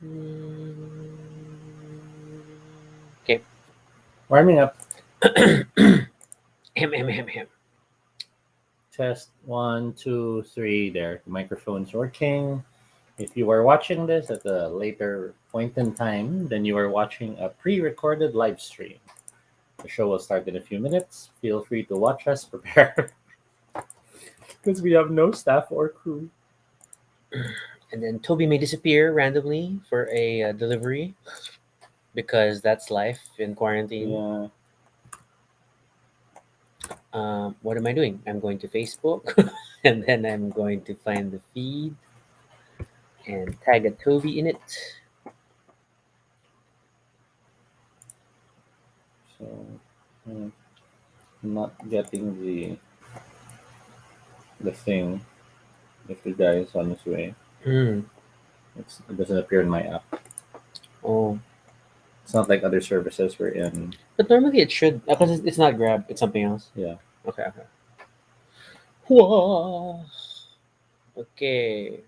Mm, Okay. Warming up. Hem. Test 1, 2, 3. There, the microphone's working. If you are watching this at a later point in time, then you are watching a pre-recorded live stream. The show will start in a few minutes. Feel free to watch us prepare because we have no staff or crew. And then Toby may disappear randomly for a delivery because that's life in quarantine. Yeah. What am I doing? I'm going to Facebook and then I'm going to find the feed and tag a Toby in it. So hmm, I'm not getting the thing if the guy is on his way. Hmm. It doesn't appear in my app. Oh, It's not like other services we're in. but normally it should because it's not Grab. It's something else. Yeah. Okay. Whoa. Okay.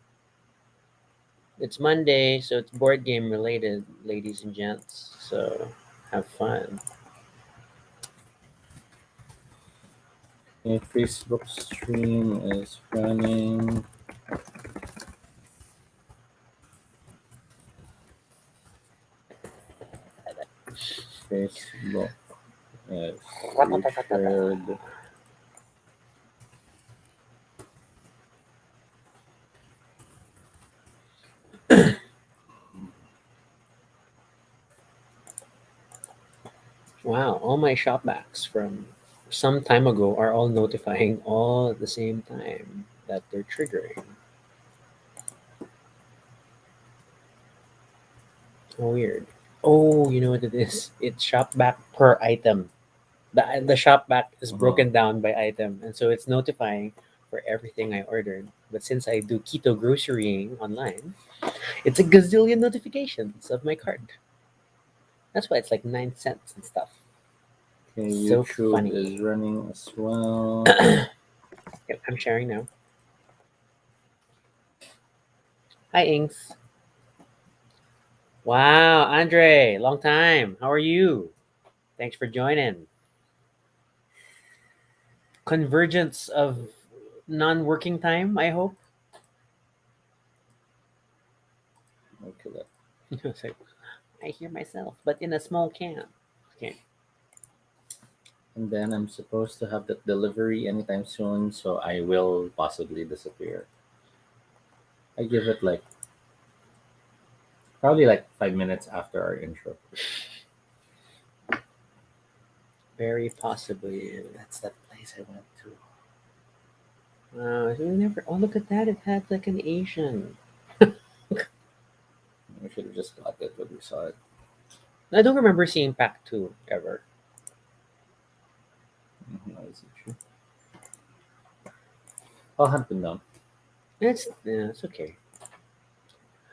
It's Monday, so it's board game related, ladies and gents. So have fun. A Facebook stream is running. Facebook is featured. Wow, all my shopbacks from some time ago are all notifying all at the same time that they're triggering. Oh, weird. Oh, you know what it is? It's shopback per item. The shopback is Uh-huh. broken down by item, and so it's notifying for everything I ordered. But since I do keto grocerying online, it's a gazillion notifications of my cart. That's why it's like 9 cents and stuff. Okay, So YouTube funny. is running as well. Yep, I'm sharing now. Hi, Inks. Wow, Andre, long time. How are you? Thanks for joining. Convergence of non-working time, I hope. Okay, It's like, I hear myself, but in a small can. Okay. and then I'm supposed to have that delivery anytime soon, so I will possibly disappear. I give it like probably like 5 minutes after our intro. Very possibly. That's that place I went to. Wow, we never. Oh, look at that! It had like an Asian. We should have just got it when we saw it. I don't remember seeing Pack Two ever. Is it true? I'll hunt them down. It's okay.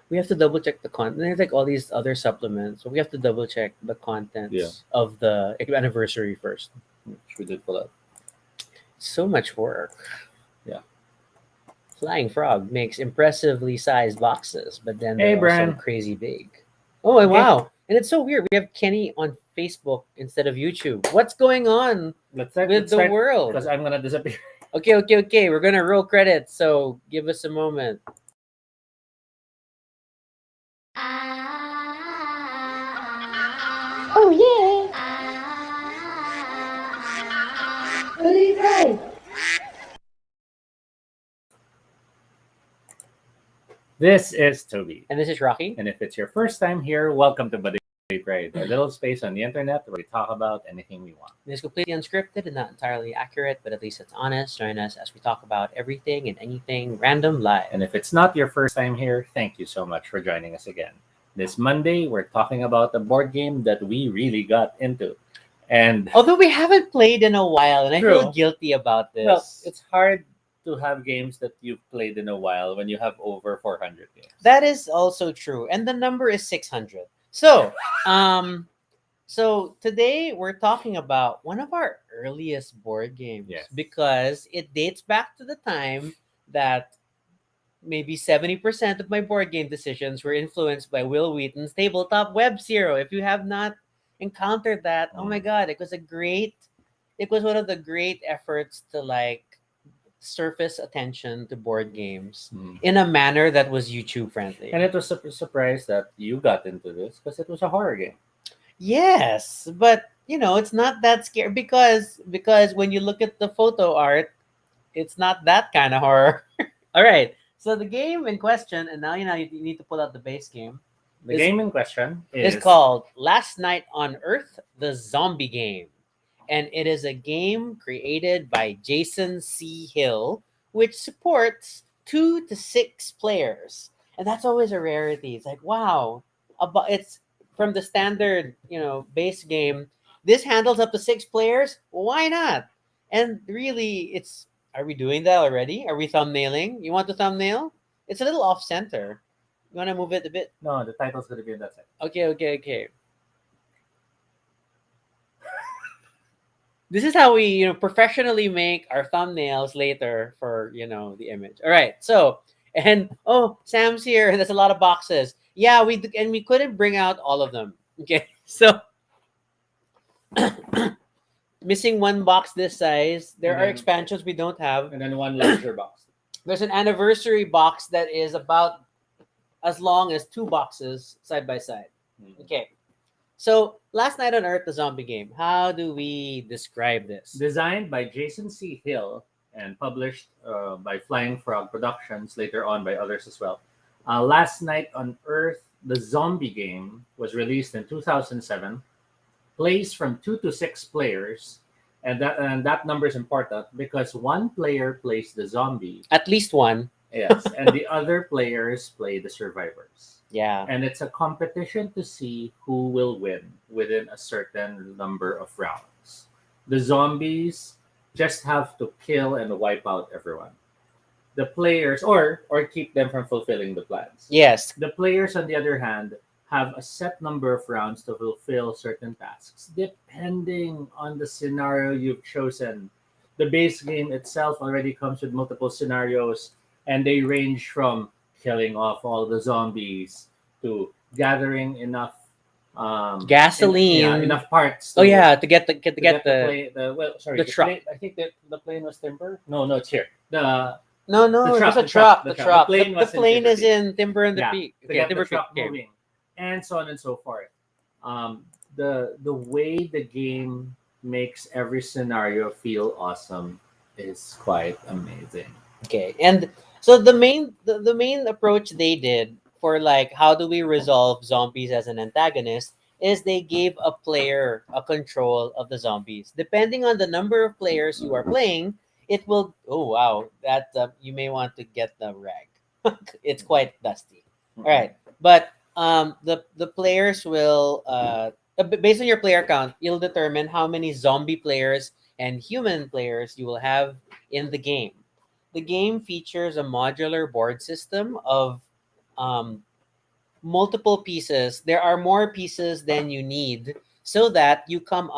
We have to double check the content. There's like all these other supplements, so we have to double check the Yeah, contents of the anniversary first. which we did pull out. So much work. Yeah. Flying Frog makes impressively sized boxes, but then Hey, they're also Bran. crazy big. Oh, and Okay, wow. And it's so weird. We have Kenny on Facebook instead of YouTube. What's going on let's start. with Let's the start world? because I'm gonna disappear. Okay. We're going to roll credits. So give us a moment. Oh yeah! Really great! This is Toby. And this is Rocky. And if it's your first time here, welcome to Baduy, a little space on the internet where we talk about anything we want. It's completely unscripted and not entirely accurate, but at least it's honest. Join us as we talk about everything and anything random live. And if it's not your first time here, thank you so much for joining us again. This Monday, we're talking about a board game that we really got into. And Although we haven't played in a while, and I feel True. guilty about this. well, it's hard to have games that you've played in a while when you have over 400 games. That is also true, and the number is 600. So, so today we're talking about one of our earliest board games Yes. because it dates back to the time that maybe 70% of my board game decisions were influenced by Will Wheaton's Tabletop Web Zero. If you have not encountered that, oh my Mm. god, it was one of the great efforts to like surface attention to board games Mm. in a manner that was YouTube friendly. And it was a surprise that you got into this because it was a horror game. Yes, but it's not that scary because when you look at the photo art, it's not that kind of horror. All right. So the game in question, and now you need to pull out the base game, The is game in question is is called Last Night on Earth: The Zombie Game, and it is a game created by Jason C. Hill, which supports 2 to 6 players, and that's always a rarity. It's like wow, it's from the standard base game. This handles up to 6 players. Why not? And really, it's are we doing that already? Are we thumbnailing? You want to thumbnail? It's a little off center. You want to move it a bit? no, the title's gonna be in that side. Okay, okay, okay. This is how we, professionally make our thumbnails later for, the image. All right. So, and oh, Sam's here, and there's a lot of boxes. Yeah, we couldn't bring out all of them. Okay. So, missing one box this size. There And are then- expansions we don't have. And then one larger box. There's an anniversary box that is about as long as 2 boxes side by side. Mm. Okay. So, Last Night on Earth, the zombie game. How do we describe this? Designed by Jason C. Hill and published by Flying Frog Productions, later on by others as well. Last Night on Earth, the zombie game, was released in 2007. Plays from 2 to 6 players, and that number is important because one player plays the zombie, At least one. yes, and the other players play the survivors. Yeah. And it's a competition to see who will win within a certain number of rounds. The zombies just have to kill and wipe out everyone. The players, or keep them from fulfilling the plans. Yes. The players, on the other hand, have a set number of rounds to fulfill certain tasks, depending on the scenario you've chosen. The base game itself already comes with multiple scenarios, and they range from killing off all the zombies to gathering enough Gasoline. enough parts. Oh yeah, to get the to get the plane. The truck. Plane, I think that the plane was timber. No, no, it's here. The No, The it truck, was a the truck. truck, the The truck. truck. The plane The was in plane Timber is Peak. in Timber and the yeah, Peak. to Okay, get Timber the truck Peak. Okay. moving, and so on and so forth. The way the game makes every scenario feel awesome is quite amazing. Okay. And so the main approach they did for like how do we resolve zombies as an antagonist is they gave a player a control of the zombies. Depending on the number of players you are playing, it will oh wow, that you may want to get the rag. It's quite dusty. All right. But the players will based on your player count, you'll determine how many zombie players and human players you will have in the game. The game features a modular board system of um, multiple pieces. There are more pieces than you need, so that you can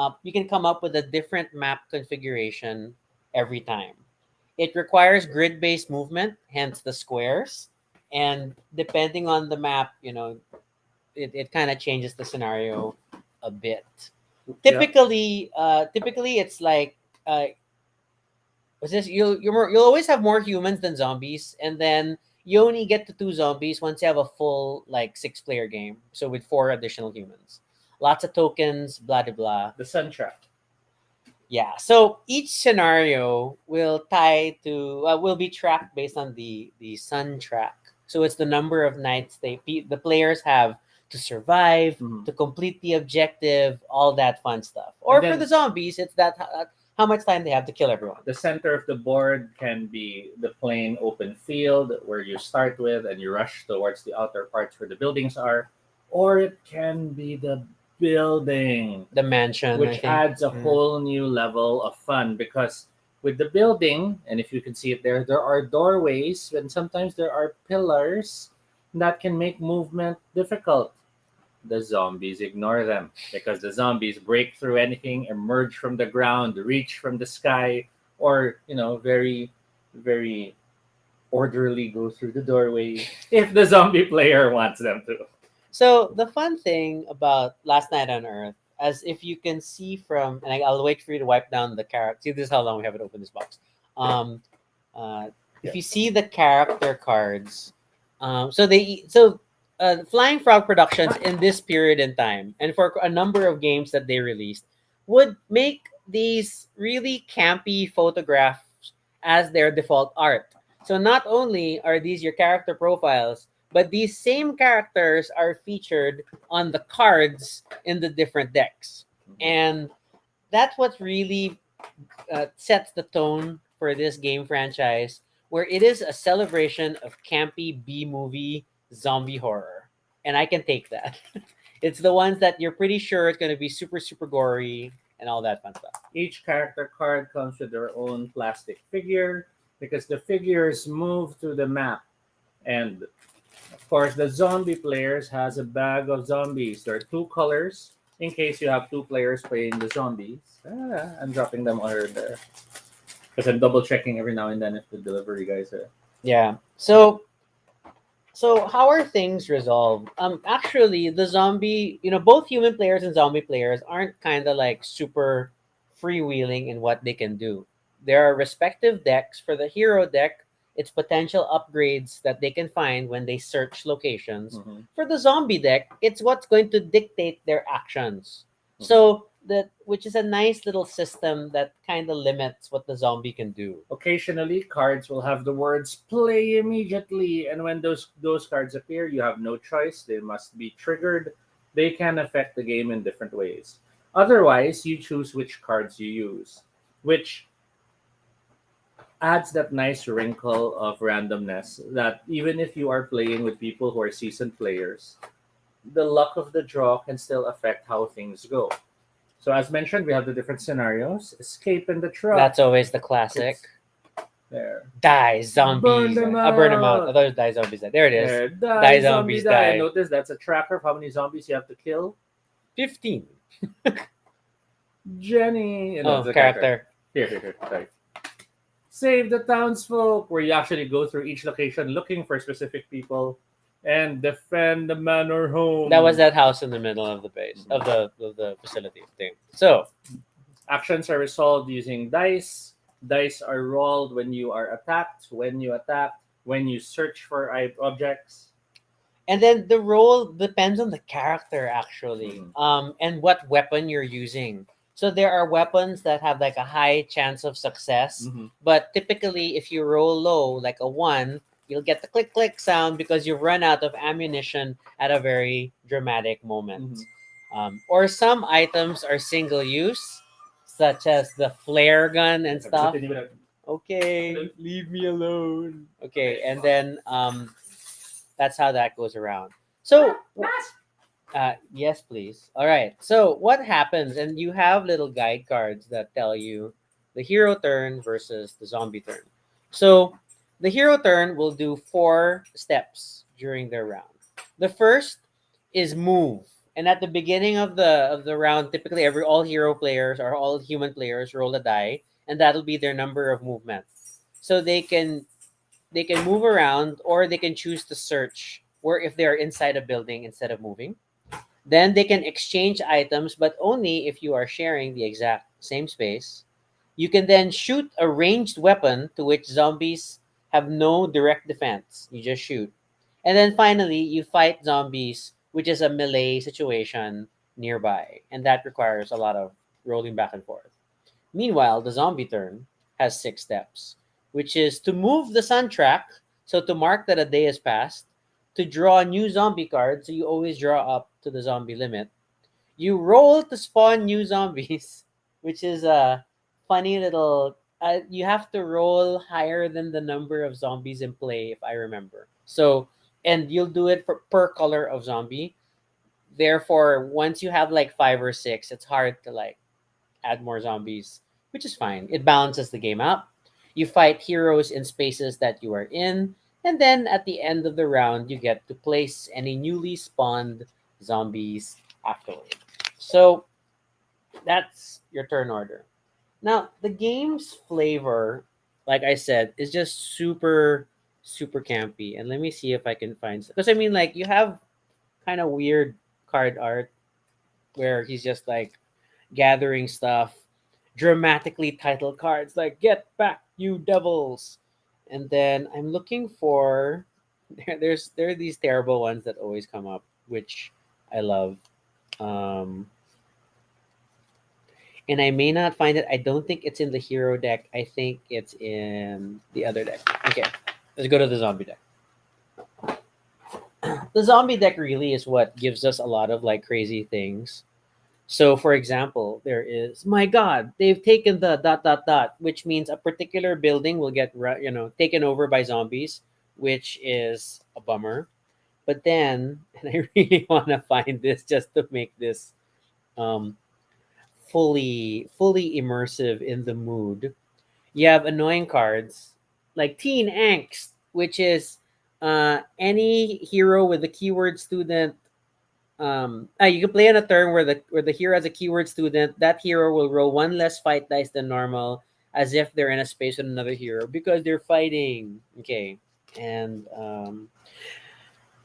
come up with a different map configuration every time. It requires grid-based movement, hence the squares, and depending on the map, it kind of changes the scenario a bit. Yeah. Typically it's like was this you'll always have more humans than zombies, and then you only get to 2 zombies once you have a full like 6 player game. So with 4 additional humans, lots of tokens, blah blah blah. The sun trap. Yeah. So each scenario will be tracked based on the sun track. So it's the number of nights the players have to survive, Mhm. to complete the objective, all that fun stuff. Or And for then- the zombies, it's that how much time they have to kill everyone. The center of the board can be the plain open field where you start with and you rush towards the outer parts where the buildings are, or it can be the building, The mansion, I which think. adds a Mm. whole new level of fun because with the building, and if you can see it there are doorways and sometimes there are pillars that can make movement difficult. The zombies ignore them because the zombies break through anything, emerge from the ground, reach from the sky, or very, very orderly go through the doorway if the zombie player wants them to. So the fun thing about Last Night on Earth, as if you can see from, and I'll wait for you to wipe down the character. See, this is how long we haven't opened this box. Um, if Yeah. you see the character cards, Flying Frog Productions in this period in time, and for a number of games that they released, would make these really campy photographs as their default art. So not only are these your character profiles, but these same characters are featured on the cards in the different decks. And that's what really sets the tone for this game franchise, where it is a celebration of campy B movie zombie horror. And I can take that. It's the ones that you're pretty sure it's going to be super, super gory and all that fun stuff. Each character card comes with their own plastic figure because the figures move through the map. And of course, the zombie players has a bag of zombies. There are two colors in case you have two players playing the zombies. I'm dropping them under there because I'm double checking every now and then if the delivery guys are. Yeah. So how are things resolved? Actually, the zombie, both human players and zombie players aren't kind of like super freewheeling in what they can do. There are respective decks. For the hero deck, it's potential upgrades that they can find when they search locations. Mhm. For the zombie deck, it's what's going to dictate their actions. Mhm. So that which is a nice little system that kind of limits what the zombie can do. Occasionally, cards will have the words "play immediately," and when those cards appear, you have no choice. They must be triggered. They can affect the game in different ways. Otherwise, you choose which cards you use, which adds that nice wrinkle of randomness that even if you are playing with people who are seasoned players, the luck of the draw can still affect how things go. So as mentioned, we have the different scenarios. Escape in the truck. That's always the classic. There. Die zombies. Burn them I burn them out. out. I thought it was die zombies. There it is. There. Die Die, zombie, zombies, die. die. Notice that's a tracker of how many zombies you have to kill. 15. Jenny. And Oh, that's the character. Here. Sorry. Save the townsfolk, where you actually go through each location looking for specific people and defend the manor home. That was that house in the middle of the base of the facility thing. So Actions are resolved using dice. Dice are rolled when you are attacked, when you attack, when you search for objects. and then the roll depends on the character actually. Mhm. And what weapon you're using. So there are weapons that have like a high chance of success, Mhm. but typically if you roll low, like a 1, you'll get the click click sound because you've run out of ammunition at a very dramatic moment. Mhm. Or some items are single use, such as the flare gun and stuff. Okay, leave me alone. Okay, and then that's how that goes around. So, yes, please. All right. So, what happens? And you have little guide cards that tell you the hero turn versus the zombie turn. So, the hero turn will do 4 steps during their round. The first is move. And at the beginning of the round, typically all hero players or all human players roll a die, and that'll be their number of movement. So they can move around or they can choose to search or if they're inside a building instead of moving. Then they can exchange items, but only if you are sharing the exact same space. You can then shoot a ranged weapon to which zombies have no direct defense. You just shoot. And then finally, you fight zombies, which is a melee situation nearby. And that requires a lot of rolling back and forth. Meanwhile, the zombie turn has 6 steps, which is to move the sun track, so to mark that a day has passed, to draw a new zombie card, so you always draw up to the zombie limit. You roll to spawn new zombies, which is a funny little. You have to roll higher than the number of zombies in play, if I remember. So, and you'll do it for per color of zombie. Therefore, once you have like 5 or 6, it's hard to like add more zombies, which is fine. It balances the game out. You fight heroes in spaces that you are in, and then at the end of the round, you get to place any newly spawned zombies afterward. So that's your turn order. Now, the game's flavor, like I said, is just super super campy. And let me see if I can find, because I mean, like, you have kind of weird card art where he's just like gathering stuff, dramatically titled cards like "Get back, you devils," and then I'm looking for there are these terrible ones that always come up, which I love. Um, and I may not find it. I don't think it's in the hero deck. I think it's in the other deck. Okay, let's go to the zombie deck. The zombie deck really is what gives us a lot of like crazy things. So, for example, there is, my God, they've taken the dot dot dot, which means a particular building will get taken over by zombies, which is a bummer. But then, and I really want to find this just to make this um, fully immersive in the mood. You have annoying cards like Teen Angst, which is any hero with the keyword student. You can play on a turn where the hero has a keyword student. That hero will roll one less fight dice than normal, as if they're in a space with another hero because they're fighting. Okay, and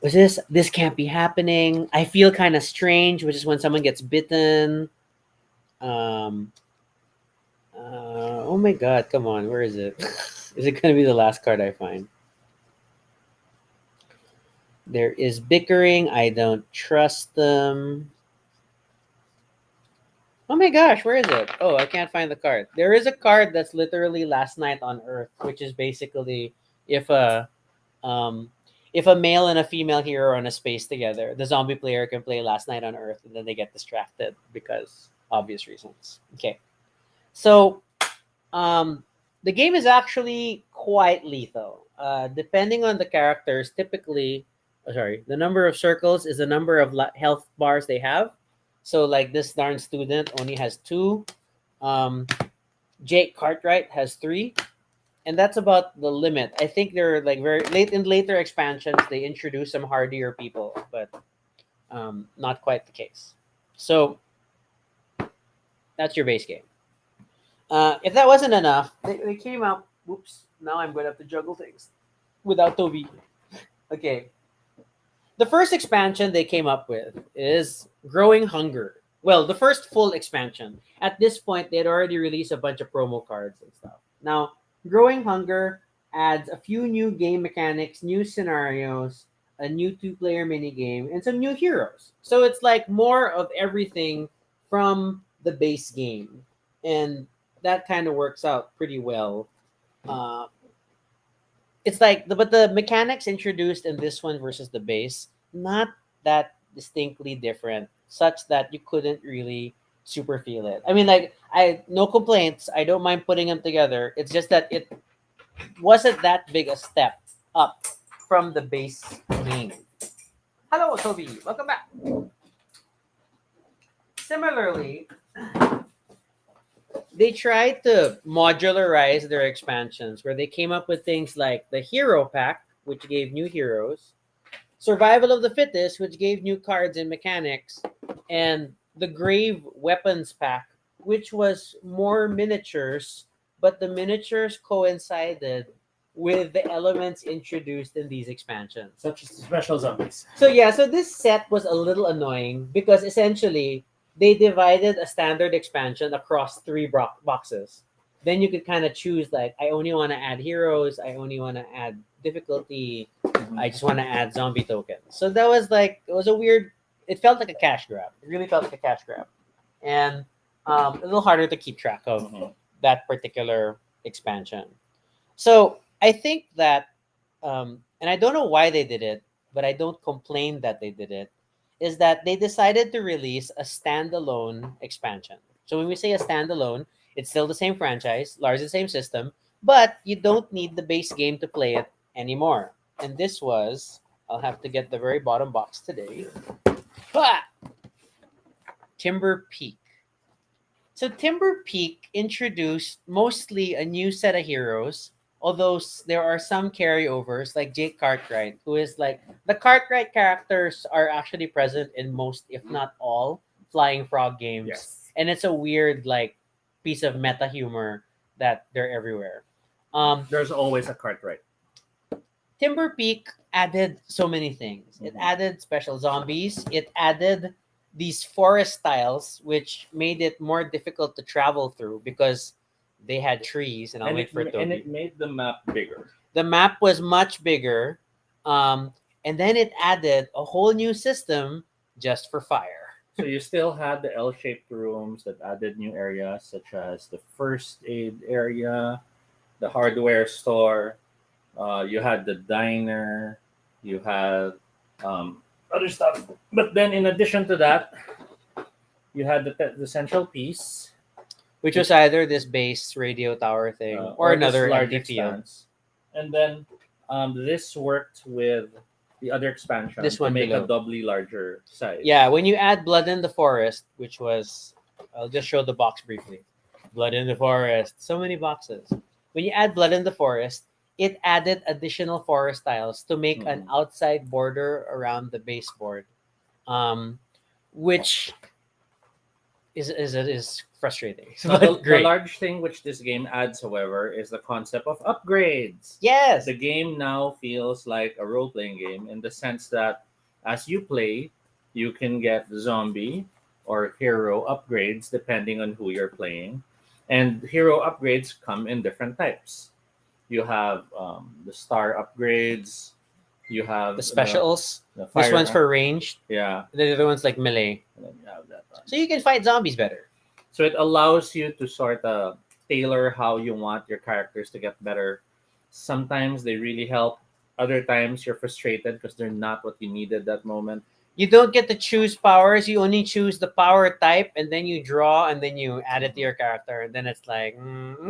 was this can't be happening? I feel kind of strange, which is when someone gets bitten. Um, oh my god, come on, where is it? Is it gonna be the last card I find? There is bickering. I don't trust them. Oh my gosh, where is it? Oh, I can't find the card. There is a card that's literally Last Night on Earth, which is basically if a um if a male and a female hero are in a space together, the zombie player can play Last Night on Earth and then they get distracted because obvious reasons. Okay. So the game is actually quite lethal. Depending on the characters, typically, the number of circles is the number of health bars they have. So, like this darn student only has two. Um, Jake Cartwright has three, and that's about the limit. I think they're like very late in later expansions. They introduce some hardier people, but not quite the case. So that's your base game. If that wasn't enough, they came out. Whoops! Now I'm going to have to juggle things without Toby. Okay. The first expansion they came up with is Growing Hunger. Well, the first full expansion. At this point, they had already released a bunch of promo cards and stuff. Now, Growing Hunger adds a few new game mechanics, new scenarios, a new two-player minigame, and some new heroes. So it's like more of everything from the base game. And that kind of works out pretty well. Uh, it's like but the mechanics introduced in this one versus the base not that distinctly different, such that you couldn't really super feel it. I mean, like, I no complaints. I don't mind putting them together. It's just that it wasn't that big a step up from the base game. Hello, Toby. Welcome back. Similarly, they tried to modularize their expansions where they came up with things like the Hero Pack, which gave new heroes, Survival of the Fittest, which gave new cards and mechanics, and the Grave Weapons Pack, which was more miniatures, but the miniatures coincided with the elements introduced in these expansions. Such as special zombies. So yeah, so this set was a little annoying because essentially they divided a standard expansion across three boxes. Then you could kind of choose like, I only want to add heroes, I only want to add difficulty, I just want to add zombie tokens. So that was like, it was a weird. It felt like a cash grab. It really felt like a cash grab, and a little harder to keep track of that particular expansion. So I think that, and I don't know why they did it, but I don't complain that they did it. Is that they decided to release a standalone expansion. So when we say a standalone, it's still the same franchise, largely the same system, but you don't need the base game to play it anymore. And this was, I'll have to get the very bottom box today. Ah! Timber Peak. So Timber Peak introduced mostly a new set of heroes, although there are some carryovers like Jake Cartwright, who is like, the Cartwright characters are actually present in most, if not all, Flying Frog games. Yes. And it's a weird like piece of meta humor that they're everywhere. There's always a cart right. Timber Peak added so many things. It Mhm. added special zombies. It added these forest tiles, which made it more difficult to travel through because they had trees. And I'll And wait for it Toby. made the map bigger. The map was much bigger, and then it added a whole new system just for fire. So you still had the L-shaped rooms that added new areas such as the first aid area, the hardware store. You had the diner. You had other stuff. But then, in addition to that, you had the central piece, Which was either this base radio tower thing or or this another large empty field. expanse, and then this worked with the other expansion This to one make a below. doubly larger size. Yeah, when you add Blood in the Forest, which was, I'll just show the box briefly. Blood in the Forest, so many boxes. When you add Blood in the Forest, it added additional forest tiles to make an Mhm. outside border around the baseboard, um, which is frustrating, Now, but the great. large thing which this game adds, however, is the concept of upgrades. Yes, The game now feels like a role playing game in the sense that as you play, you can get zombie or hero upgrades depending on who you're playing. And hero upgrades come in different types. You have the star upgrades, you the have specials. the This one's fire, for ranged. yeah, The other one's like melee, and then you have that one. so you can fight zombies better. So it allows you to sort of tailor how you want your characters to get better. Sometimes they really help. Other times you're frustrated because they're not what you needed that moment. You don't get to choose powers. You only choose the power type, and then you draw, and then you add it to your character. And then it's like,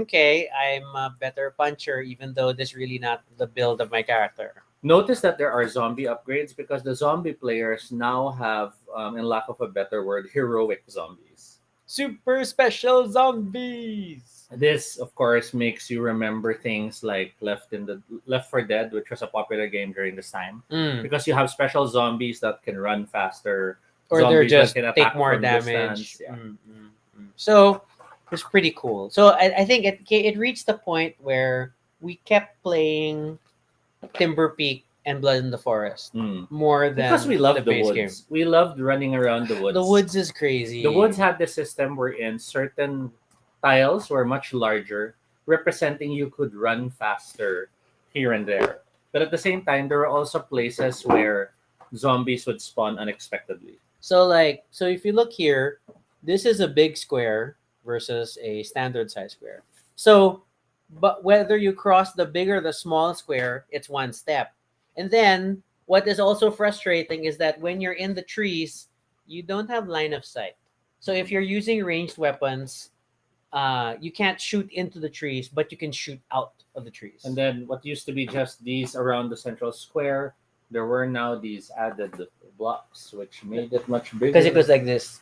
okay, I'm a better puncher, even though this really not the build of my character. Notice that there are zombie upgrades because the zombie players now have, in lack of a better word, heroic zombies. Super special zombies. This, of course, makes you remember things like Left 4 Dead, which was a popular game during this time, Mm. because you have special zombies that can run faster, Or they're zombies that just can take attack more from damage. distance. Yeah. So it's pretty cool. So I think it reached the point where we kept playing Timber Peak and Blood in the Forest Mm. more Because than we the loved the base game. woods. We loved running around the woods. The woods is crazy. The woods had this system wherein certain tiles were much larger, representing you could run faster here and there. But at the same time, there were also places where zombies would spawn unexpectedly. So if you look here, this is a big square versus a standard size square. So, but whether you cross the big or the small square, it's one step. And then what is also frustrating is that when you're in the trees, you don't have line of sight. So if you're using ranged weapons, you can't shoot into the trees, but you can shoot out of the trees. And then what used to be just these around the central square, there were now these added blocks, which made it much bigger. Because it goes like this,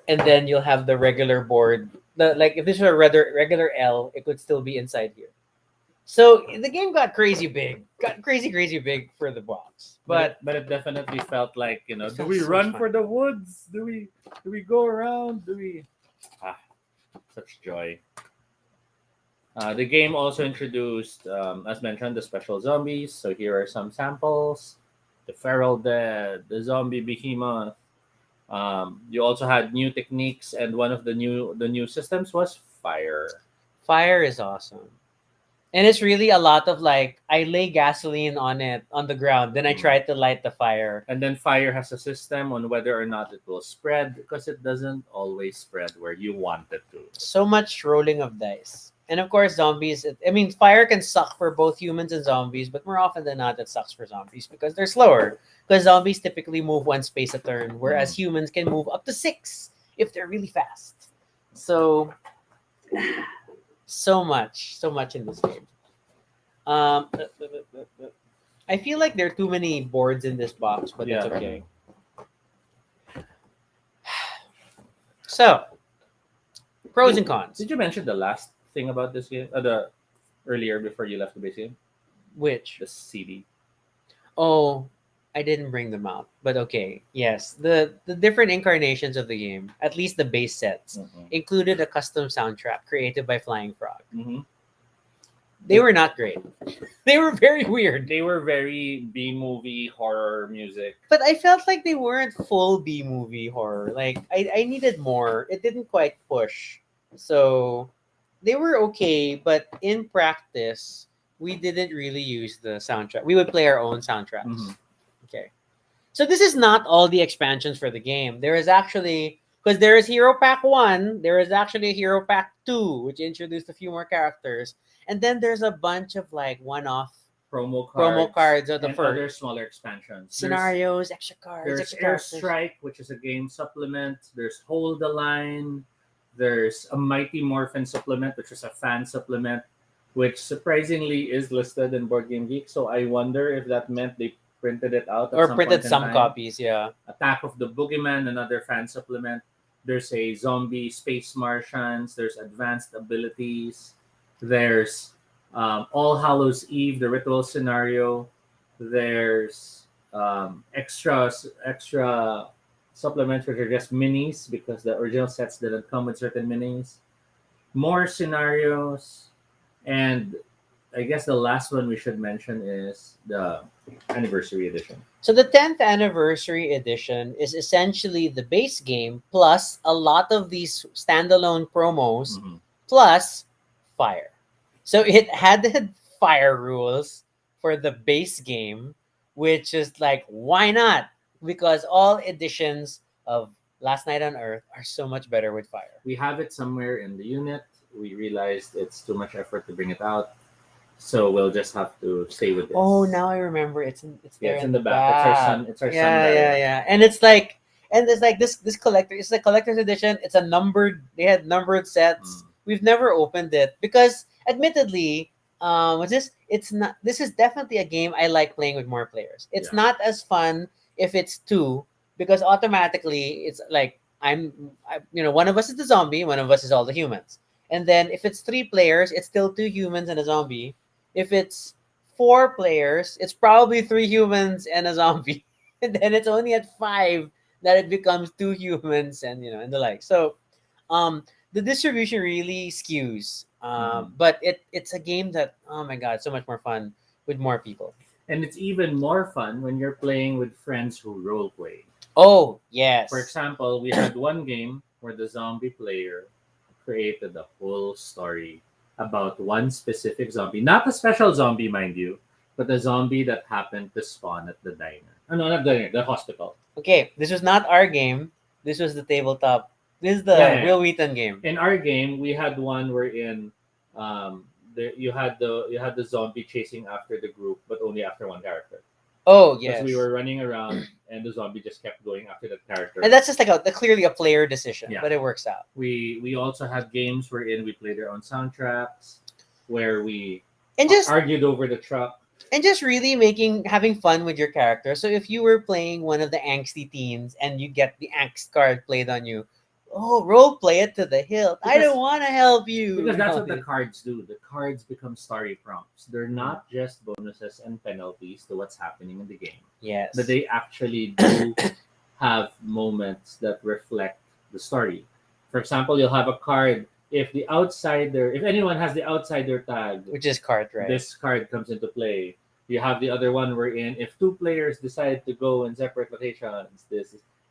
and then you'll have the regular board. The like if this were a regular L, it could still be inside here. So the game got crazy big for the box. But But it definitely felt like, It do felt we so run much for fun. the woods? Do we go around? Do we ah such joy. The game also introduced, as mentioned, the special zombies. So here are some samples: the feral dead, the zombie behemoth. You also had new techniques, and one of the new systems was fire. fire is awesome. And it's really a lot of like I lay gasoline on it on the ground, then I try to light the fire. And then fire has a system on whether or not it will spread because it doesn't always spread where you want it to. So much rolling of dice. And of course, zombies. I mean, fire can suck for both humans and zombies, but more often than not, it sucks for zombies because they're slower. Because zombies typically move one space a turn, whereas humans can move up to six if they're really fast. So, so much in this game. Um, I feel like there are too many boards in this box, but it's Yeah. okay. So, pros and cons. Did you mention the last thing about this game? The earlier before you left the base game, Which? the CD. Oh, I didn't bring them out, but okay. Yes, the different incarnations of the game, at least the base sets, Mhm. included a custom soundtrack created by Flying Frog. Mhm. They were not great. They were very weird. They were very B movie horror music. But I felt like they weren't full B movie horror. Like I needed more. It didn't quite push. So they were okay, but in practice, we didn't really use the soundtrack. We would play our own soundtracks. Mhm. Okay. So this is not all the expansions for the game. There is actually, because there is Hero Pack 1, there is actually a Hero Pack 2, which introduced a few more characters. And then there's a bunch of like one-off Promo cards of the and first other smaller expansions. scenarios, extra cards, There's extra characters. Airstrike, which is a game supplement. There's Hold the Line. There's a Mighty Morphin supplement, which is a fan supplement, which surprisingly is listed in Board Game Geek. So I wonder if that meant they printed it out at Or some printed point in some time. copies, yeah. Attack of the Boogeyman, another fan supplement. There's a Zombie Space Martians. There's Advanced Abilities. There's All Hallows Eve, the ritual scenario. There's extra supplements which are just minis because the original sets didn't come with certain minis. More scenarios, and I guess the last one we should mention is the anniversary edition. So the 10th anniversary edition is essentially the base game plus a lot of these standalone promos Mhm. plus fire. So it had fire rules for the base game, which is like, why not? Because all editions of Last Night on Earth are so much better with fire. We have it somewhere in the unit. We realized it's too much effort to bring it out, so we'll just have to stay with this. Oh, now I remember. It's Yeah, there it's in the back. It's our son. It's our son. Yeah, diary. yeah, yeah. And it's like, and it's like this collector. It's a collector's edition. It's a numbered. They had numbered sets. Mm. We've never opened it because, admittedly, what's this? It's not. This is definitely a game I like playing with more players. It's Yeah. not as fun if it's two because automatically it's like one of us is the zombie, one of us is all the humans. And then if it's three players, it's still two humans and a zombie. If it's four players, it's probably three humans and a zombie. And then it's only at five that it becomes two humans and the like. So the distribution really skews. But it's a game that, oh my god, so much more fun with more people. And it's even more fun when you're playing with friends who role play. Oh yes. For example, we had one game where the zombie player created a whole story about one specific zombie, not a special zombie, mind you, but a zombie that happened to spawn at the diner. Oh, no, not the diner, the hospital. Okay, this was not our game. This was the tabletop. This is the Yeah, yeah. Will Wheaton game. In our game, we had one wherein you had the zombie chasing after the group, but only after one character. Oh Because yes. we were running around and the zombie just kept going after that character. And that's just like clearly a player decision, Yeah. but it works out. We also had games wherein we played our own soundtracks, where we And just argued over the truck. really having fun with your character. So if you were playing one of the angsty teens and you get the angst card played on you, role play it to the hilt. I Because- don't want to help you. Because that's what No. the cards do. The cards become story prompts. They're not just bonuses and penalties to what's happening in the game, Yes. but they actually do have moments that reflect the story. For example, you'll have a card. If anyone has the outsider tag, Which is card right. this card comes into play. You have the other one wherein if two players decide to go in separate locations,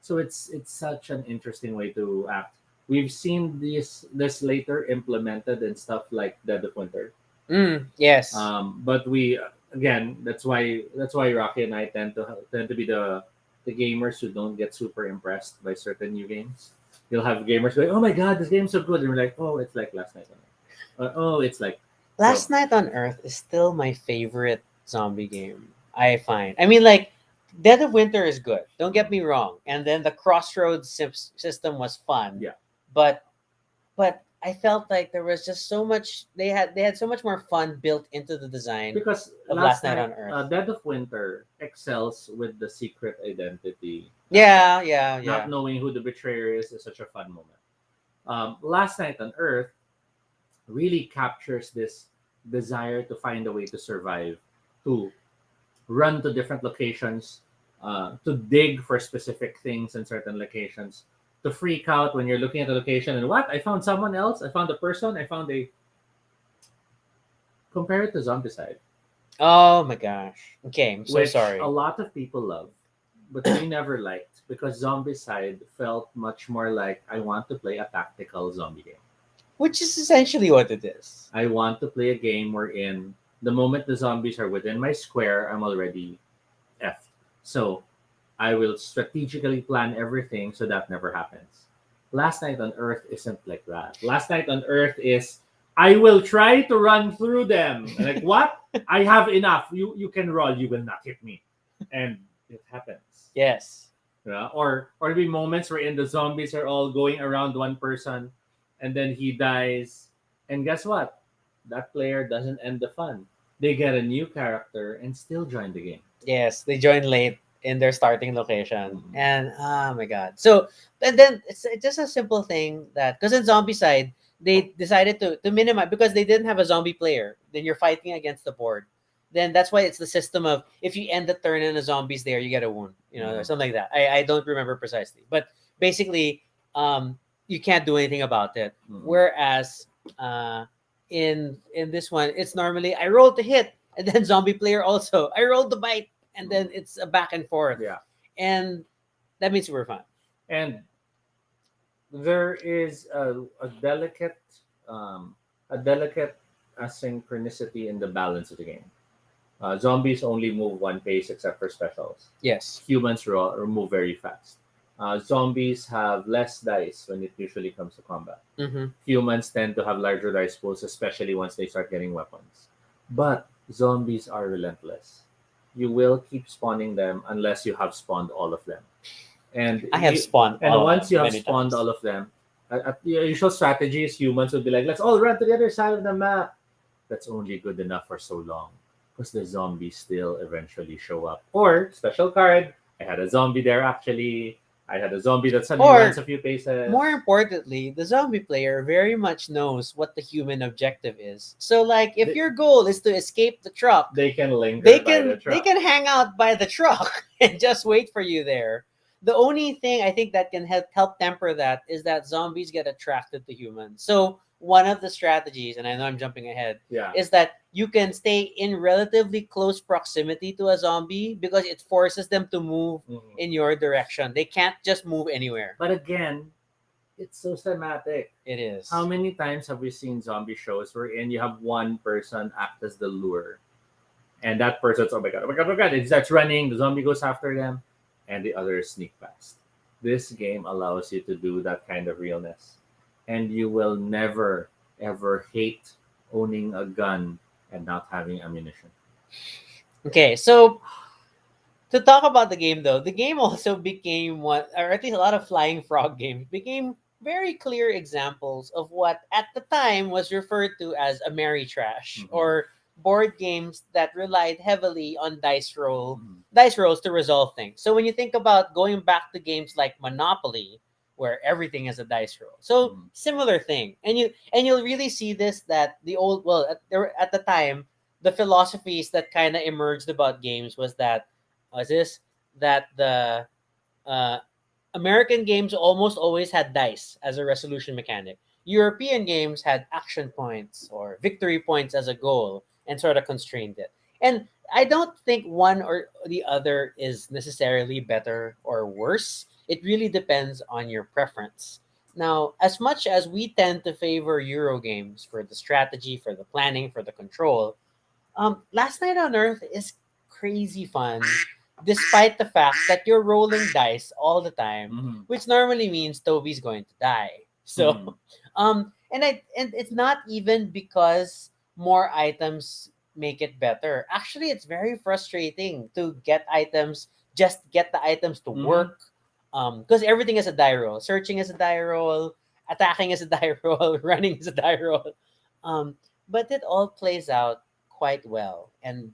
so it's such an interesting way to act. We've seen this later implemented in stuff like Dead of Winter. Yes. But that's why Rocky and I tend to be the gamers who don't get super impressed by certain new games. You'll have gamers going, "Oh my god, this game's so good," and we're like, "Oh, it's like Last Night on Earth." It's like Last Night on Earth is still my favorite zombie game, I find. I mean, like, Dead of Winter is good. Don't get me wrong. And then the Crossroads system was fun. Yeah. But I felt like there was just so much. They had so much more fun built into the design. because of Last Night on Earth. Dead of Winter excels with the secret identity. Yeah. Not knowing who the betrayer is such a fun moment. Last Night on Earth really captures this desire to find a way to survive, to run to different locations, to dig for specific things in certain locations, to freak out when you're looking at a location and what? I found someone else. I found a person. I found a Compare it to Zombicide, Oh my gosh. Okay, I'm so which a sorry. lot of people love, but we never liked because Zombicide felt much more like I want to play a tactical zombie game. Which is essentially what it is. I want to play a game wherein the moment the zombies are within my square, I'm already effed. So I will strategically plan everything so that never happens. Last Night on Earth isn't like that. Last Night on Earth is I will try to run through them. Like what? I have enough. You can roll. You will not hit me, and it happens. Yes. Yeah? Or there be moments wherein the zombies are all going around one person, and then he dies. And guess what? That player doesn't end the fun. They get a new character and still join the game. Yes, they join late in their starting location, Mhm. and oh my god! So and then it's just a simple thing that because in Zombie Side they decided to minimize because they didn't have a zombie player. Then you're fighting against the board. Then that's why it's the system of if you end the turn and a zombie's there, you get a wound, or Mhm. something like that. I don't remember precisely, but basically, you can't do anything about it. Mhm. Whereas, in this one, it's normally I roll to hit, and then zombie player also I rolled the bite, and then Mhm. it's a back and forth, Yeah. and that means we're fun. And there is um, a delicate asynchronicity in the balance of the game. Zombies only move one pace except for specials. Yes. Humans move very fast. Zombies have less dice when it usually comes to combat. Mm-hmm. Humans tend to have larger dice pools, especially once they start getting weapons. But zombies are relentless. You will keep spawning them unless you have spawned all of them. And I have spawned and all of once them you have many spawned times. all of them, the usual strategy is humans would be like, let's all run to the other side of the map. That's only good enough for so long because the zombies still eventually show up. Or special card, I had a zombie there actually. I had a zombie that suddenly runs Or a few paces. more importantly, the zombie player very much knows what the human objective is. So like if They, your goal is to escape the truck, they can they linger by the can they truck. can hang out by the truck and just wait for you there. The only thing I think that can help temper that is that zombies get attracted to humans. So one of the strategies, and I know I'm jumping ahead, Yeah. is that you can stay in relatively close proximity to a zombie because it forces them to move Mhm. in your direction. They can't just move anywhere. But again, it's so thematic. It How is. many times have we seen zombie shows wherein you have one person act as the lure, and that person's oh my god, oh my god, oh my god, it starts running, the zombie goes after them, and the others sneak past. This game allows you to do that kind of realness, and you will never ever hate owning a gun and not having ammunition. Okay, so to talk about the game though, the game also became one, or at least a lot of flying frog games became very clear examples of what at the time was referred to as a merry trash Mhm. or board games that relied heavily on Mhm. dice rolls to resolve things. So when you think about going back to games like Monopoly where everything is a dice roll. So Mhm. similar thing. And you'll really see this that the old well at the time the philosophies that kind of emerged about games was this that the uh, American games almost always had dice as a resolution mechanic. European games had action points or victory points as a goal and sort of constrained it. And I don't think one or the other is necessarily better or worse. It really depends on your preference. Now, as much as we tend to favor Euro games for the strategy, for the planning, for the control, Last Night on Earth is crazy fun, despite the fact that you're rolling dice all the time, Mhm. which normally means Toby's going to die. So, Mhm. and it's not even because more items make it better. Actually, it's very frustrating to get items, just get the items to Mhm. work. Because everything is a die roll. Searching is a die roll. Attacking is a die roll. Running is a die roll. But it all plays out quite well, and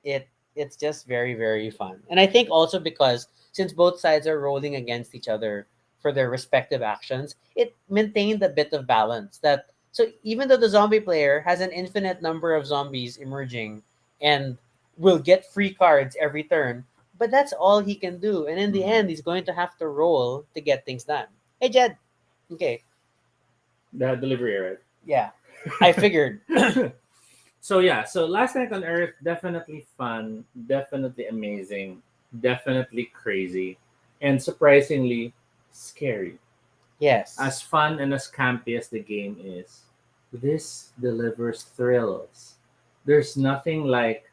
it's just very very fun. And I think also because since both sides are rolling against each other for their respective actions, it maintained a bit of balance. That so even though the zombie player has an infinite number of zombies emerging and will get free cards every turn, but that's all he can do, and in the Mhm. end he's going to have to roll to get things done. Hey Jed. Okay. The delivery, Yeah, I figured. right? So yeah, so Last Night on Earth, definitely fun, definitely amazing, definitely crazy, and surprisingly scary. Yes. As fun and as campy as the game is, this delivers thrills. There's nothing like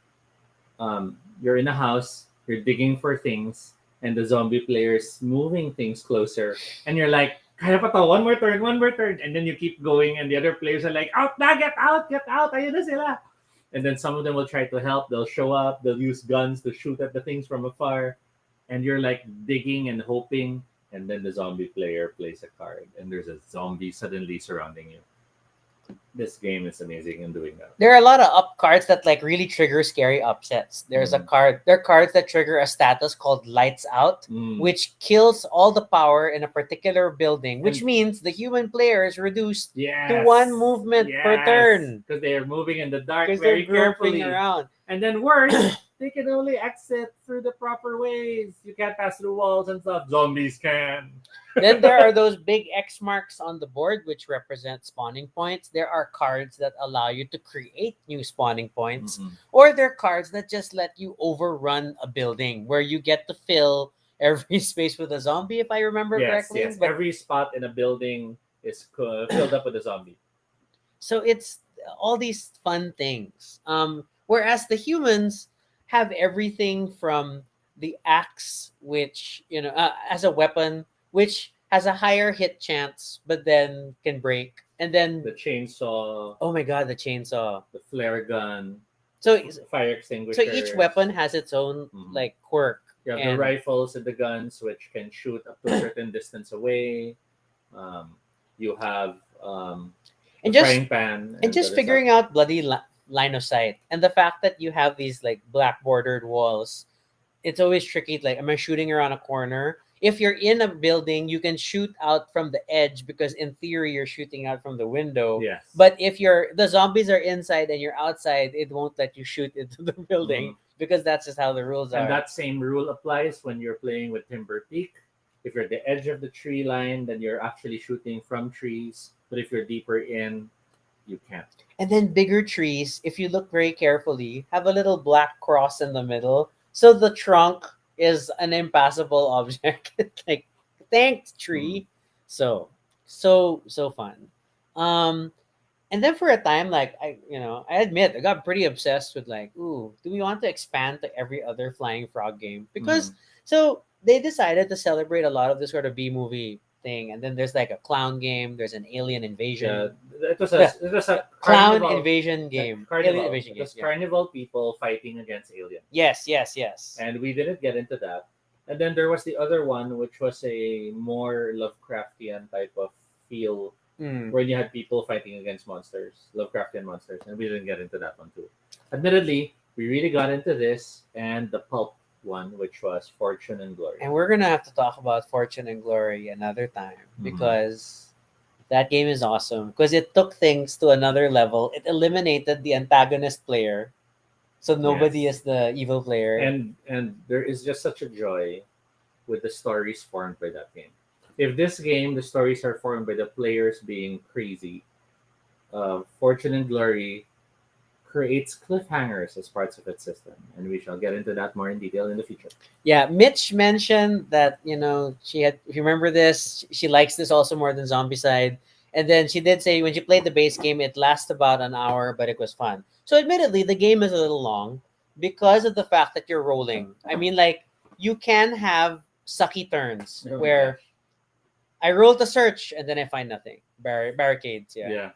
you're in a house, you're digging for things, and the zombie player's moving things closer, and you're like, kaya pa to, one more turn, and then you keep going, and the other players are like, out na, get out, ayun na sila. And then some of them will try to help, they'll show up, they'll use guns to shoot at the things from afar, and you're like digging and hoping, and then the zombie player plays a card, and there's a zombie suddenly surrounding you. This game is amazing in doing that. There are a lot of up cards that like really trigger scary upsets. There's a Mm. card. There are cards that trigger a status called Lights Out, Mm. which kills all the power in a particular building, which And means the human player is reduced to one yes, movement per yes, turn because they are moving in the dark because they're very groping carefully. around. And then worse, they can only exit through the proper ways. You can't pass through walls and stuff. Zombies can. Then there are those big X marks on the board which represent spawning points. There are cards that allow you to create new spawning points, Mm-mm. or there are cards that just let you overrun a building where you get to fill every space with a zombie, if I remember Yes, correctly. yes. But Every spot in a building is filled up with a zombie. so it's all these fun things. Whereas the humans have everything from the axe, which as a weapon, which has a higher hit chance, but then can break. And then The chainsaw, oh my god, the chainsaw. the flare gun, So fire so each extinguishers. weapon has its own Mhm. like quirk, You have the and rifles and the guns, which can shoot up to a certain distance away. Um, you have the and just frying pan and and just other stuff. figuring out bloody line of sight, and the fact that you have these like black bordered walls, it's always tricky. Like, am I shooting around a corner? If you're in a building, you can shoot out from the edge because in theory you're shooting out from the window. Yes. But if the zombies are inside and you're outside, it won't let you shoot into the building Mhm. because that's just how the rules And are. that same rule applies when you're playing with Timber Peak. If you're at the edge of the tree line, then you're actually shooting from trees. But if you're deeper in, you can't. And then bigger trees, if you look very carefully, have a little black cross in the middle. So the trunk is an impassable object. Like, thanks, Mhm. tree. So fun. Um, and then for a time, like I admit I got pretty obsessed with like, ooh, do we want to expand to every other flying frog game? Because Mhm. so they decided to celebrate a lot of this sort of B movie thing, and then there's like a clown game, there's an alien Yeah, invasion, it was a clown carnival. invasion game, alien Carnival. invasion It game. was Yeah. carnival people fighting against aliens. Yes. And we didn't get into that. And then there was the other one, which was a more Lovecraftian type of feel, Mm. where you had people fighting against monsters, Lovecraftian monsters, and we didn't get into that one too. Admittedly, we really got into this and the pulp one, which was Fortune and Glory. And we're gonna have to talk about Fortune and Glory another time Mhm. because that game is awesome because it took things to another level. It eliminated the antagonist player, so nobody Yes. is the evil player. And there is just such a joy with the stories formed by that game. If this game, the stories are formed by the players being crazy, Fortune and Glory creates cliffhangers as parts of its system, and we shall get into that more in detail in the future. Yeah, Mitch mentioned that she had. If you remember this, she likes this also more than Zombicide. And then she did say when she played the base game, it lasts about an hour, but it was fun. So admittedly, the game is a little long because of the fact that you're rolling. I mean, like you can have sucky turns Oh my where I roll to search and then I find nothing. Barricades, gosh. yeah. Yeah.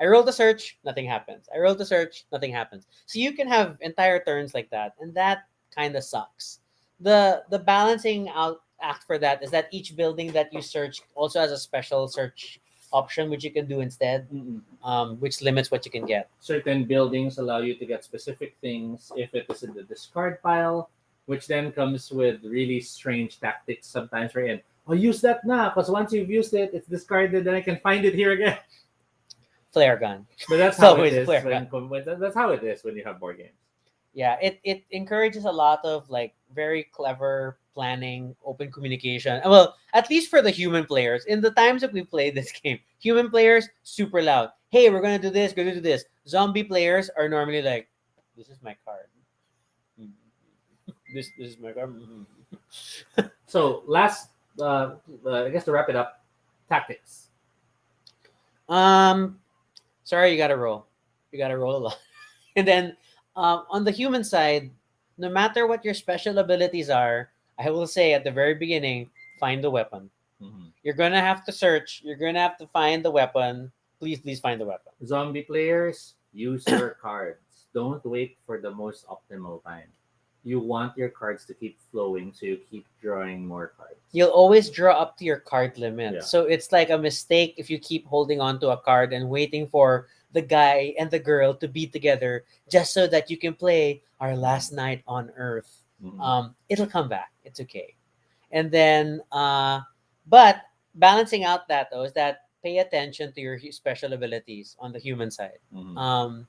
I roll to search, nothing happens. I roll to search, nothing happens. So you can have entire turns like that, and that kind of sucks. The balancing out act for that is that each building that you search also has a special search option which you can do instead, Mm-mm. which limits what you can get. Certain buildings allow you to get specific things if it is in the discard pile, which then comes with really strange tactics sometimes. Right, and I'll use that now because once you've used it, it's discarded, then I can find it here again. Flare gun. But that's It's how it always is flare when, gun. that's how it is when you have board games. Yeah, it encourages a lot of like very clever planning, open communication. Well, at least for the human players. In the times that we played this game, human players super loud. hey, we're gonna do this, gonna do this. Zombie players are normally like, this is my card. Mhm. This is my card. Mhm. So last, I guess to wrap it up, tactics. Um, sorry, you gotta roll. You gotta roll a lot. And then on the human side, no matter what your special abilities are, I will say at the very beginning, find the weapon. Mhm. You're gonna have to search. You're gonna have to find the weapon. Please find the weapon. Zombie players, use your cards. Don't wait for the most optimal time. You want your cards to keep flowing, so you keep drawing more cards. You'll always draw up to your card limit. Yeah. So it's like a mistake if you keep holding on to a card and waiting for the guy and the girl to be together just so that you can play our last night on Earth. Mhm. It'll come back. It's okay. And then, but balancing out that though is that pay attention to your special abilities on the human side. Mhm.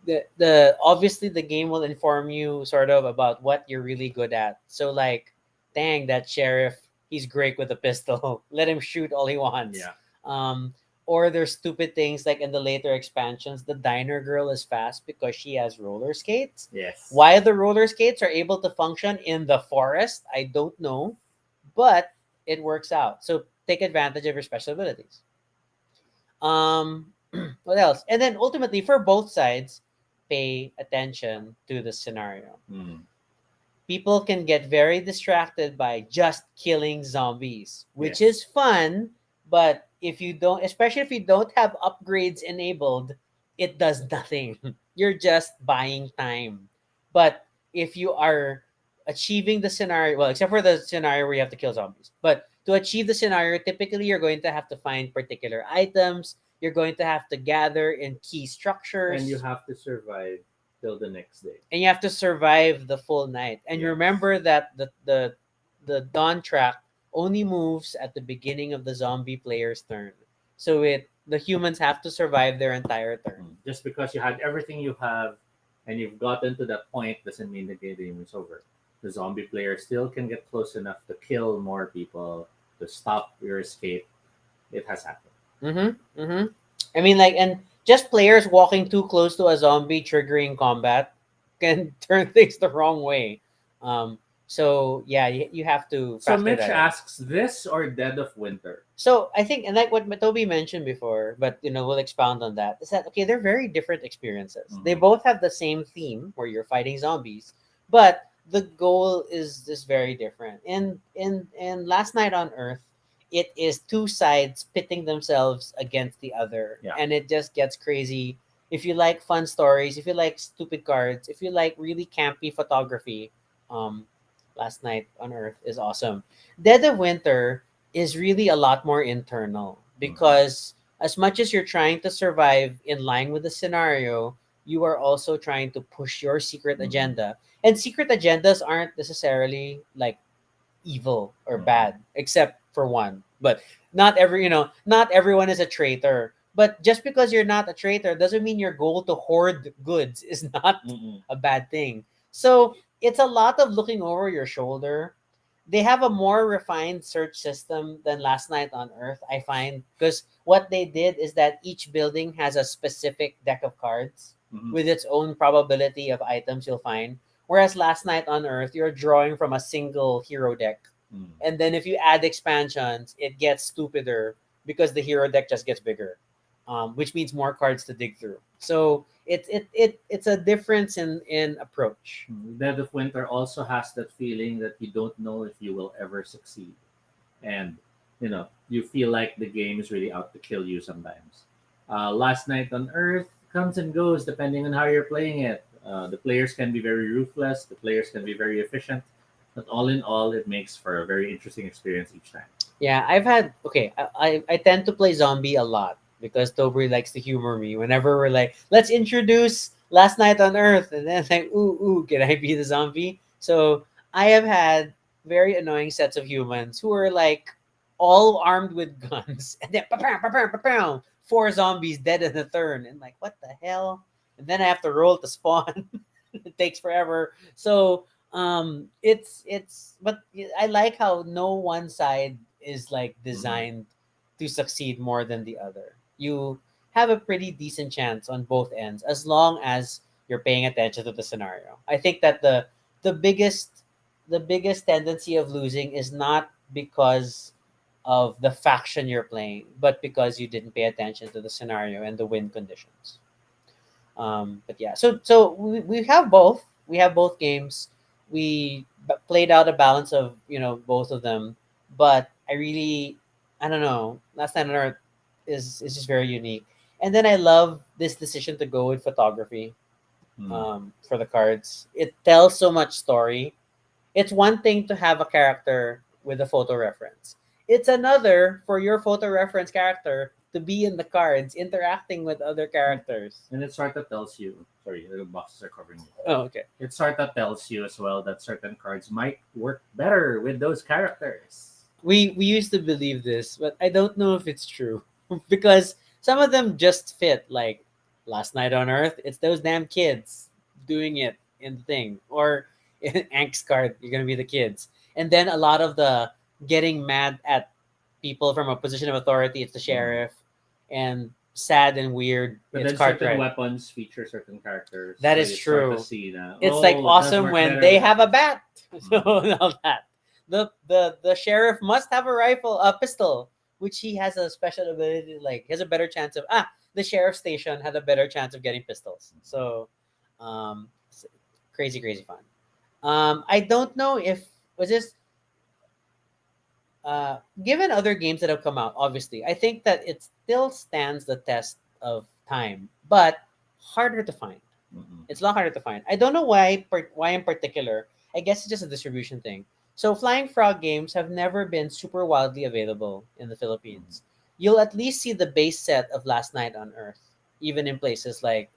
The obviously the game will inform you sort of about what you're really good at. So like, dang, that sheriff, he's great with a pistol. Let him shoot all he wants. Yeah. Um, or there's stupid things like in the later expansions, the diner girl is fast because she has roller skates. Yes. Why the roller skates are able to function in the forest, I don't know, but it works out. So take advantage of your special abilities. Um, what else? And then ultimately, for both sides, pay attention to the scenario. Mm. People can get very distracted by just killing zombies, which Yes. is fun, but if you don't, especially if you don't have upgrades enabled, it does nothing. You're just buying time. But if you are achieving the scenario, well, except for the scenario where you have to kill zombies, but to achieve the scenario, typically you're going to have to find particular items. You're going to have to gather in key structures, And you have to survive till the next day. and you have to survive the full night. And you Yes. remember that the dawn track only moves at the beginning of the zombie player's turn. So the humans have to survive their entire turn. Just because you had everything you have and you've gotten to that point doesn't mean the game is over. The zombie player still can get close enough to kill more people, to stop your escape. It has happened. Mm-hmm. Mm-hmm. I mean, like, and just players walking too close to a zombie triggering combat can turn things the wrong way. So yeah, you have to So factor Mitch that in. asks, this or Dead of Winter? So I think, and like what Toby mentioned before, but we'll expound on that. Is that okay? They're very different experiences. They Mhm. both have the same theme where you're fighting zombies, but the goal is just very different. In Last Night on Earth, it is two sides pitting themselves against the other, Yeah. and it just gets crazy. If you like fun stories, if you like stupid cards, if you like really campy photography, um, Last Night on Earth is awesome. Dead of Winter is really a lot more internal because as much as you're trying to survive in line with the scenario, you are also trying to push your secret Mhm. agenda. And secret agendas aren't necessarily like evil or Mhm. bad, except for one. But not everyone is a traitor. But just because you're not a traitor doesn't mean your goal to hoard goods is not Mhm. a bad thing. So it's a lot of looking over your shoulder. They have a more refined search system than Last Night on Earth, I find, because what they did is that each building has a specific deck of cards Mhm. with its own probability of items you'll find. Whereas Last Night on Earth, you're drawing from a single hero deck. Mhm. And then if you add expansions, it gets stupider because the hero deck just gets bigger, which means more cards to dig through. So it's a difference in approach. Dead of Winter also has that feeling that you don't know if you will ever succeed. And, you feel like the game is really out to kill you sometimes. Last Night on Earth comes and goes depending on how you're playing it. The players can be very ruthless, the players can be very efficient, but all in all, it makes for a very interesting experience each time. Yeah, I've had okay. I tend to play zombie a lot because Toby likes to humor me whenever we're like, let's introduce Last Night on Earth, and then like, ooh, can I be the zombie? So I have had very annoying sets of humans who are like all armed with guns, and then pa-pow, pa-pow, pa-pow, four zombies dead in a turn, and like, what the hell? And then I have to roll to spawn. It takes forever. So it's but I like how no one side is like Mhm. designed to succeed more than the other. You have a pretty decent chance on both ends as long as you're paying attention to the scenario. I think that the biggest the biggest tendency of losing is not because of the faction you're playing, but because you didn't pay attention to the scenario and the win conditions. But yeah, we have both. We have both games. We played out a balance of both of them. But I don't know. Last Night on Earth is just very unique. And then I love this decision to go with photography Mm. for the cards. It tells so much story. It's one thing to have a character with a photo reference. It's another for your photo reference character to be in the cards interacting with other characters. And it sort of tells you, sorry, the boxes are covering you. Oh, okay. It sort of tells you as well that certain cards might work better with those characters. We used to believe this, but I don't know if it's true because some of them just fit. Like Last Night on Earth, it's those damn kids doing it in the thing, or in Ank's card, you're gonna be the kids, and then a lot of the getting mad at people from a position of authority, it's the sheriff, and sad and weird, But it's then certain Cartwright. weapons feature certain characters. That so is you start true. to see that. It's like It does awesome work when better they with have a this. bat. So all that. The sheriff must have a pistol, which he has a special ability. Like he has a better chance of the sheriff station had a better chance of getting pistols. So, it's crazy, crazy fun. I don't know if was this given other games that have come out. Obviously, I think that it still stands the test of time, but harder to find. Mhm. It's a lot harder to find. I don't know why in particular. I guess it's just a distribution thing. So Flying Frog games have never been super widely available in the Philippines. You'll at least see the base set of Last Night on Earth, even in places like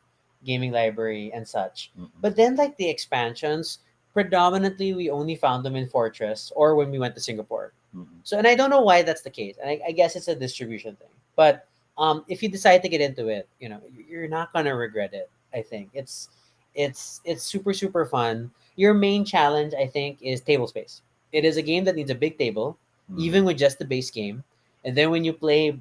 Gaming Library and such. Mhm. But then like the expansions, predominantly we only found them in Fortress or when we went to Singapore. Mhm. So and I don't know why that's the case. And I guess it's a distribution thing. But if you decide to get into it, you're not gonna regret it. I think it's super super fun. Your main challenge, I think, is table space. It is a game that needs a big table, Mhm. even with just the base game. And then when you play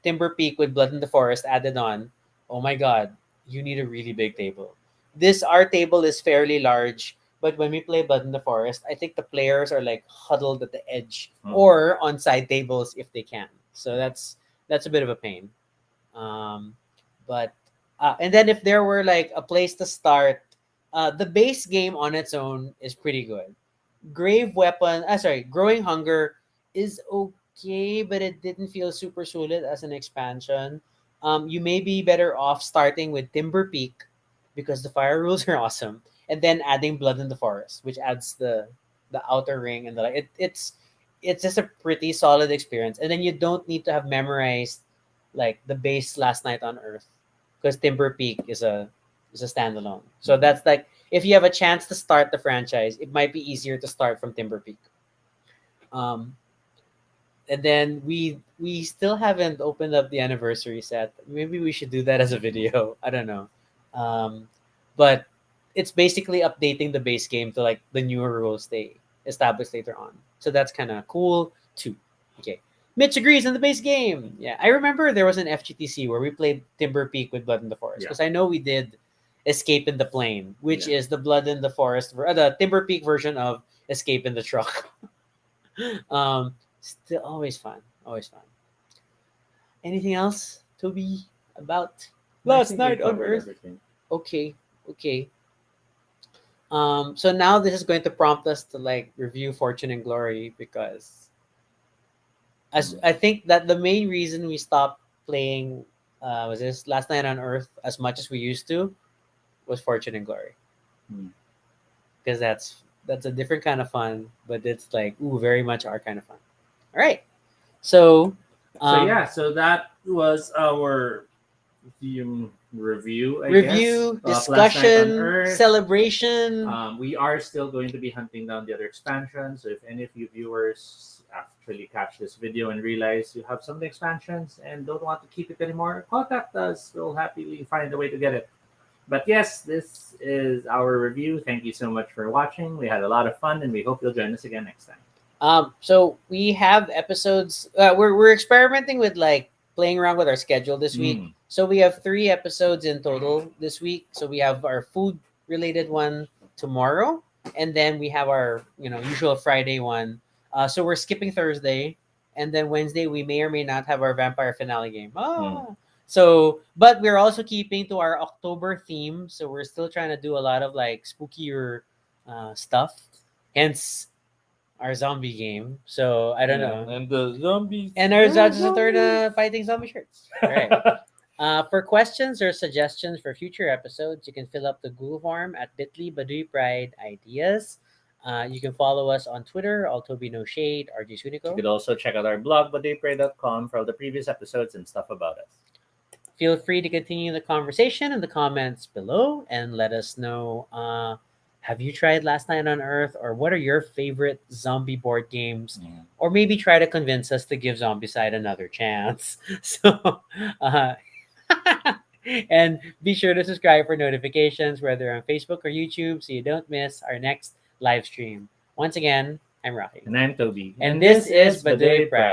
Timber Peak with Blood in the Forest added on, oh my god, you need a really big table. This our table is fairly large, but when we play Blood in the Forest, I think the players are like huddled at the edge Mhm. or on side tables if they can. So that's a bit of a pain. Um, but and then if there were like a place to start, the base game on its own is pretty good. Growing Hunger is okay, but it didn't feel super solid as an expansion. You may be better off starting with Timber Peak because the fire rules are awesome, and then adding Blood in the Forest, which adds the outer ring and it's just a pretty solid experience. And then you don't need to have memorized like the base Last Night on Earth because Timber Peak is a standalone. So that's like if you have a chance to start the franchise, it might be easier to start from Timber Peak. Um, and then we still haven't opened up the anniversary set. Maybe we should do that as a video. I don't know. But it's basically updating the base game to like the newer rules they established later on. So that's kind of cool too. Okay. Mitch agrees on the base game. Yeah, I remember there was an FGTC where we played Timber Peak with Blood in the Forest Yeah. because I know we did Escape in the Plane, which Yeah. is the Blood in the Forest, the Timber Peak version of Escape in the Truck. Still always fun, always fun. Anything else, Toby, about I Last think we Night on covered Earth? everything. Okay, okay. So now this is going to prompt us to like review Fortune and Glory because as I think that the main reason we stopped playing was this Last Night on Earth as much as we used to was Fortune and Glory Hmm. because that's a different kind of fun, but it's like very much our kind of fun. All right, so So that was our theme review, I guess, review, of Last Night on discussion, Earth. celebration. We are still going to be hunting down the other expansions. So if any of you viewers actually catch this video and realize you have some of the expansions and don't want to keep it anymore, contact us. We'll happily find a way to get it. But yes, this is our review. Thank you so much for watching. We had a lot of fun, and we hope you'll join us again next time. So we have episodes. We're experimenting with like playing around with our schedule this week. Mm. So we have 3 episodes in total this week. So we have our food related one tomorrow, and then we have our usual Friday one. So we're skipping Thursday, and then Wednesday we may or may not have our vampire finale game. So, but we're also keeping to our October theme. So we're still trying to do a lot of like spookier stuff. Hence our zombie game. So I don't know. And the zombies. And our judges are fighting zombie shirts. All right. For questions or suggestions for future episodes, you can fill up the Google form at bit.ly Baduy Pride Ideas. You can follow us on Twitter, Altobi No Shade, RG You Sunico. could also check out our blog, baduypray.com, for all the previous episodes and stuff about us. Feel free to continue the conversation in the comments below and let us know. Have you tried Last Night on Earth, or what are your favorite zombie board games? Or maybe try to convince us to give Zombicide another chance. So, and be sure to subscribe for notifications, whether on Facebook or YouTube, so you don't miss our next live stream. Once again, I'm Rocky. And I'm Toby. And this is Baduy Pride.